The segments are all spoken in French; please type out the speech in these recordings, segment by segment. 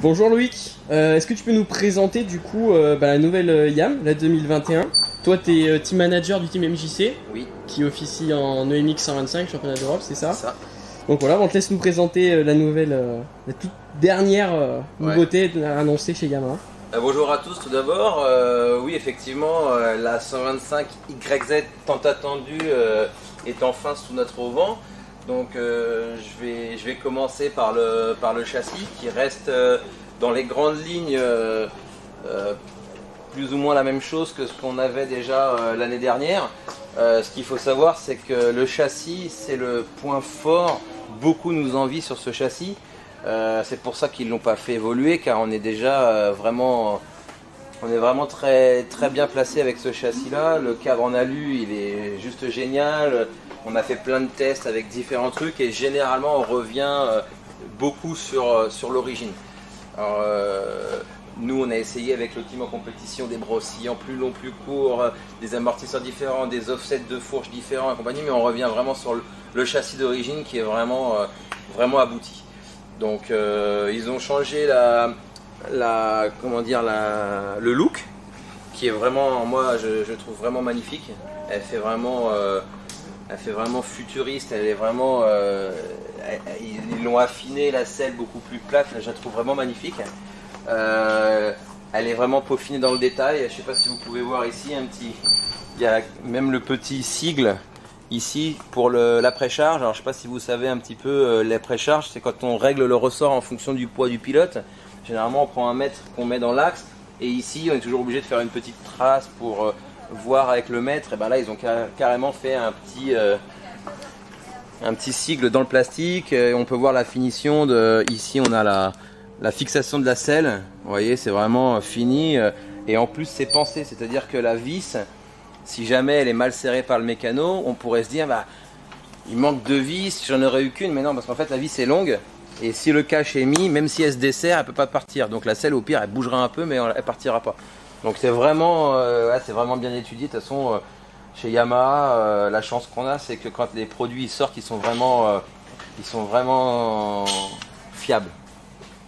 Bonjour Loïc, est-ce que tu peux nous présenter du coup la nouvelle YAM, la 2021? Toi tu es team manager du team MJC Oui, qui officie en EMX 125, championnat d'Europe, c'est ça? c'est ça. Donc voilà, on te laisse nous présenter la nouvelle, la toute dernière Ouais. nouveauté annoncée chez Yamaha. Bonjour à tous tout d'abord. Oui, effectivement, la 125 YZ tant attendue est enfin sous notre auvent. Donc je vais commencer par le châssis qui reste dans les grandes lignes plus ou moins la même chose que ce qu'on avait déjà l'année dernière. Ce qu'il faut savoir, c'est que le châssis, c'est le point fort. Beaucoup nous envient sur ce châssis. C'est pour ça qu'ils ne l'ont pas fait évoluer, car on est déjà on est vraiment très, très bien placé avec ce châssis-là. Le cadre en alu, il est juste génial. On a fait plein de tests avec différents trucs et généralement on revient beaucoup sur l'origine. Alors, nous, on a essayé avec le team en compétition des bras oscillants plus longs, plus courts, des amortisseurs différents, des offsets de fourches différents et compagnie, mais on revient vraiment sur le châssis d'origine qui est vraiment, vraiment abouti. Donc, ils ont changé le look, qui est vraiment, moi, je trouve vraiment magnifique. Elle fait vraiment futuriste. Elle est vraiment, ils l'ont affiné, la selle beaucoup plus plate. Je la trouve vraiment magnifique. Elle est vraiment peaufinée dans le détail. Je ne sais pas si vous pouvez voir ici il y a même le petit sigle ici pour l'après-charge. Alors je ne sais pas si vous savez un petit peu l'après-charge, c'est quand on règle le ressort en fonction du poids du pilote. Généralement on prend un mètre qu'on met dans l'axe et ici on est toujours obligé de faire une petite trace pour voir avec le mètre. Et ben là ils ont carrément fait un petit sigle dans le plastique. Et on peut voir la finition ici on a la fixation de la selle, vous voyez, c'est vraiment fini. Et en plus c'est pensé, c'est-à-dire que la vis, si jamais elle est mal serrée par le mécano, on pourrait se dire bah il manque de vis, j'en aurais eu qu'une, mais non, parce qu'en fait la vis est longue et si le cache est mis, même si elle se dessert, elle peut pas partir. Donc la selle au pire elle bougera un peu mais elle partira pas. Donc c'est vraiment bien étudié. De toute façon chez Yamaha, la chance qu'on a, c'est que quand les produits sortent, ils sont vraiment fiables.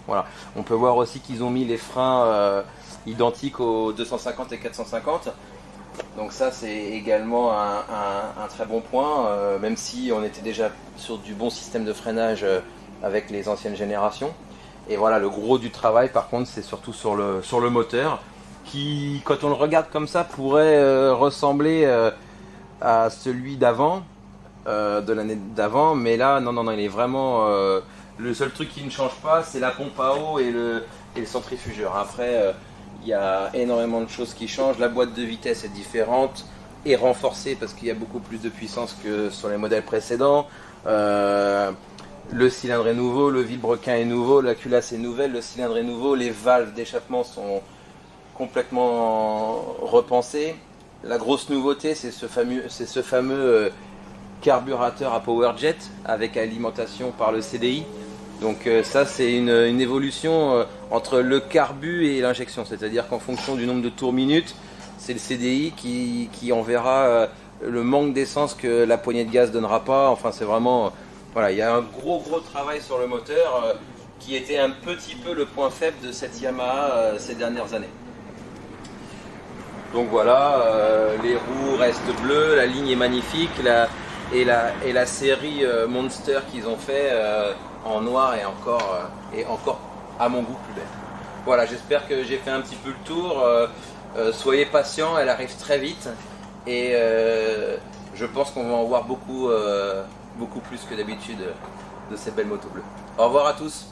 Voilà. On peut voir aussi qu'ils ont mis les freins identiques aux 250 et 450. Donc ça c'est également un très bon point, même si on était déjà sur du bon système de freinage avec les anciennes générations. Et voilà, le gros du travail par contre c'est surtout sur le moteur, qui quand on le regarde comme ça pourrait ressembler à celui d'avant, de l'année d'avant, mais là non, il est vraiment... le seul truc qui ne change pas, c'est la pompe à eau et le centrifugeur. Après, il y a énormément de choses qui changent. La boîte de vitesse est différente et renforcée parce qu'il y a beaucoup plus de puissance que sur les modèles précédents. Le cylindre est nouveau, le vilebrequin est nouveau, la culasse est nouvelle, le cylindre est nouveau, les valves d'échappement sont complètement repensées. La grosse nouveauté, c'est ce fameux carburateur à PowerJet avec alimentation par le CDI. Donc ça c'est une évolution entre le carbu et l'injection, c'est-à-dire qu'en fonction du nombre de tours minutes, c'est le CDI qui enverra le manque d'essence que la poignée de gaz donnera pas. Enfin c'est vraiment, voilà, il y a un gros travail sur le moteur qui était un petit peu le point faible de cette Yamaha ces dernières années. Donc voilà, les roues restent bleues, la ligne est magnifique, et la série Monster qu'ils ont fait en noir est encore à mon goût plus belle. Voilà, j'espère que j'ai fait un petit peu le tour. Soyez patients, elle arrive très vite et je pense qu'on va en voir beaucoup plus que d'habitude de ces belles motos bleues. Au revoir à tous.